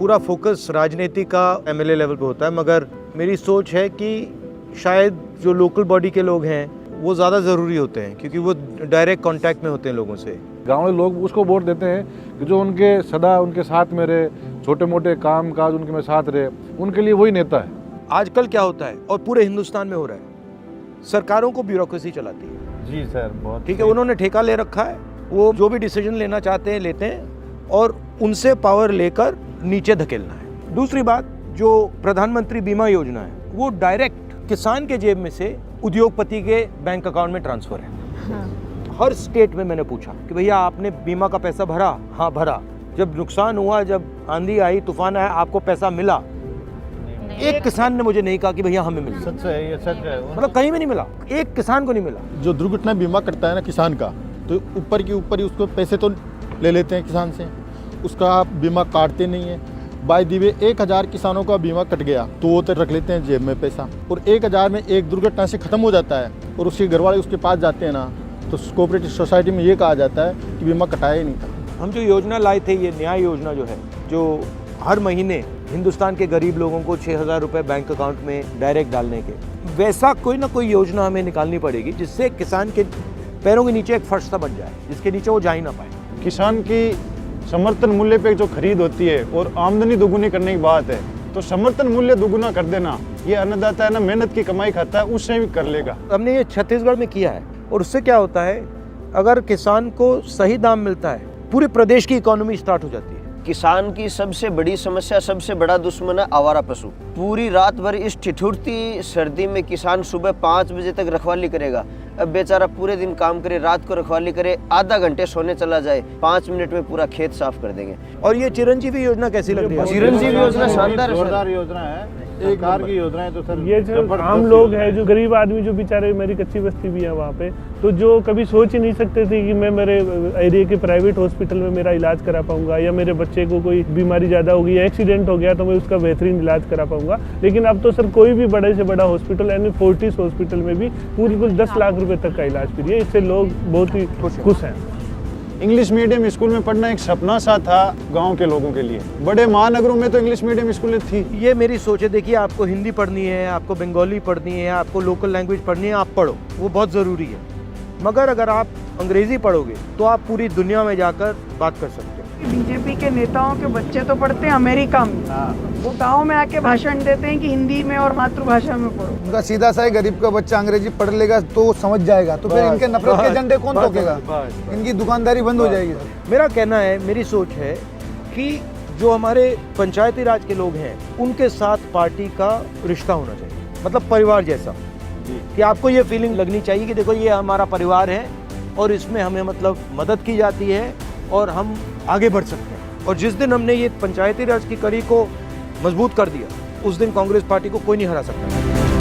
पूरा फोकस राजनीति का एमएलए लेवल पे होता है, मगर मेरी सोच है कि शायद जो लोकल बॉडी के लोग हैं वो ज़्यादा ज़रूरी होते हैं, क्योंकि वो डायरेक्ट कांटेक्ट में होते हैं लोगों से। गाँव के लोग उसको वोट देते हैं कि जो उनके सदा उनके साथ में रहे, छोटे मोटे काम काज उनके में साथ रहे, उनके लिए वही नेता है। आजकल क्या होता है और पूरे हिंदुस्तान में हो रहा है, सरकारों को ब्यूरोक्रेसी चलाती है। जी सर, बहुत ठीक है, उन्होंने ठेका ले रखा है, वो जो भी डिसीजन लेना चाहते हैं लेते हैं और उनसे पावर लेकर नीचे धकेलना है। दूसरी बात, जो प्रधानमंत्री बीमा योजना है वो डायरेक्ट किसान के जेब में से उद्योगपति के बैंक अकाउंट में ट्रांसफर है। हाँ। हर स्टेट में मैंने पूछा कि भैया आपने बीमा का पैसा भरा? हाँ भरा। जब नुकसान हुआ, जब आंधी आई, तूफान आया, आपको पैसा मिला? एक किसान ने मुझे नहीं कहा कि भैया हमें मिला। सच है, ये सच है। मतलब कहीं भी नहीं मिला, एक किसान को नहीं मिला। जो दुर्घटना बीमा करता है ना किसान का, तो ऊपर की ऊपर ही उसको पैसे तो ले लेते हैं किसान से, उसका बीमा काटते नहीं है। बाय दी वे 1000 किसानों का बीमा कट गया तो वो तो रख लेते हैं जेब में पैसा, और 1000 में एक दुर्घटना से ख़त्म हो जाता है और उसके घर वाले उसके पास जाते हैं ना, तो कोऑपरेटिव सोसाइटी में ये कहा जाता है कि बीमा कटाया ही नहीं था। हम जो योजना लाए थे, ये न्याय योजना जो है, जो हर महीने हिंदुस्तान के गरीब लोगों को 6000 रुपये बैंक अकाउंट में डायरेक्ट डालने के, वैसा कोई ना कोई योजना हमें निकालनी पड़ेगी जिससे किसान के पैरों के नीचे एक फर्श सा बन जाए, जिसके नीचे वो जा ही ना पाए। किसान की समर्थन मूल्य पे जो खरीद होती है और आमदनी दोगुनी करने की बात है, तो समर्थन मूल्य दोगुना कर देना, ये अन्नदाता है ना, मेहनत की कमाई खाता है, उससे भी कर लेगा। हमने ये छत्तीसगढ़ में किया है और उससे क्या होता है, अगर किसान को सही दाम मिलता है, पूरे प्रदेश की इकोनॉमी स्टार्ट हो जाती है। किसान की सबसे बड़ी समस्या, सबसे बड़ा दुश्मन है आवारा पशु। पूरी रात भर इस ठिठुरती सर्दी में किसान सुबह 5 बजे तक रखवाली करेगा। अब बेचारा पूरे दिन काम करे, रात को रखवाली करे, आधा घंटे सोने चला जाए, 5 मिनट में पूरा खेत साफ कर देंगे। और ये चिरंजीवी योजना कैसी लग रही है? चिरंजीवी योजना शानदार है, जोरदार योजना है, एक कार की योजना है। तो सर ये जो आम लोग हैं, जो गरीब आदमी, जो बेचारे, मेरी कच्ची बस्ती भी है वहाँ पे, तो जो कभी सोच ही नहीं सकते थे कि मैं मेरे एरिया के प्राइवेट हॉस्पिटल में मेरा इलाज करा पाऊंगा, या मेरे बच्चे को कोई बीमारी ज़्यादा हो गई या एक्सीडेंट हो गया तो मैं उसका बेहतरीन इलाज करा पाऊंगा। लेकिन अब तो सर कोई भी बड़े से बड़ा हॉस्पिटल, यानी फोर्टिस हॉस्पिटल में भी पूरी 10 लाख रुपए तक का इलाज फ्री है। इससे लोग बहुत ही खुश हैं। इंग्लिश मीडियम स्कूल में पढ़ना एक सपना सा था गांव के लोगों के लिए। बड़े महानगरों में तो इंग्लिश मीडियम स्कूलें थी। ये मेरी सोच है। देखिए, आपको हिंदी पढ़नी है, आपको बंगाली पढ़नी है, आपको लोकल लैंग्वेज पढ़नी है, आप पढ़ो, वो बहुत ज़रूरी है। मगर अगर आप अंग्रेज़ी पढ़ोगे तो आप पूरी दुनिया में जाकर बात कर सकते हैं। बीजेपी के नेताओं के बच्चे तो पढ़ते हैं अमेरिका में, वो गांव में आके भाषण देते हैं कि हिंदी में और मातृभाषा में पढ़ो। उनका सीधा सा है, गरीब का बच्चा अंग्रेजी पढ़ लेगा तो समझ जाएगा, तो फिर इनके नफरत के झंडे कौन ठोकेगा? इनकी दुकानदारी बंद हो जाएगी। मेरा कहना है, मेरी सोच है कि जो हमारे पंचायती राज के लोग हैं उनके साथ पार्टी का रिश्ता होना चाहिए, मतलब परिवार जैसा, कि आपको ये फीलिंग लगनी चाहिए कि देखो ये हमारा परिवार है और इसमें हमें मतलब मदद की जाती है और हम आगे बढ़ सकते हैं। और जिस दिन हमने ये पंचायती राज की कड़ी को मजबूत कर दिया, उस दिन कांग्रेस पार्टी को कोई नहीं हरा सकता।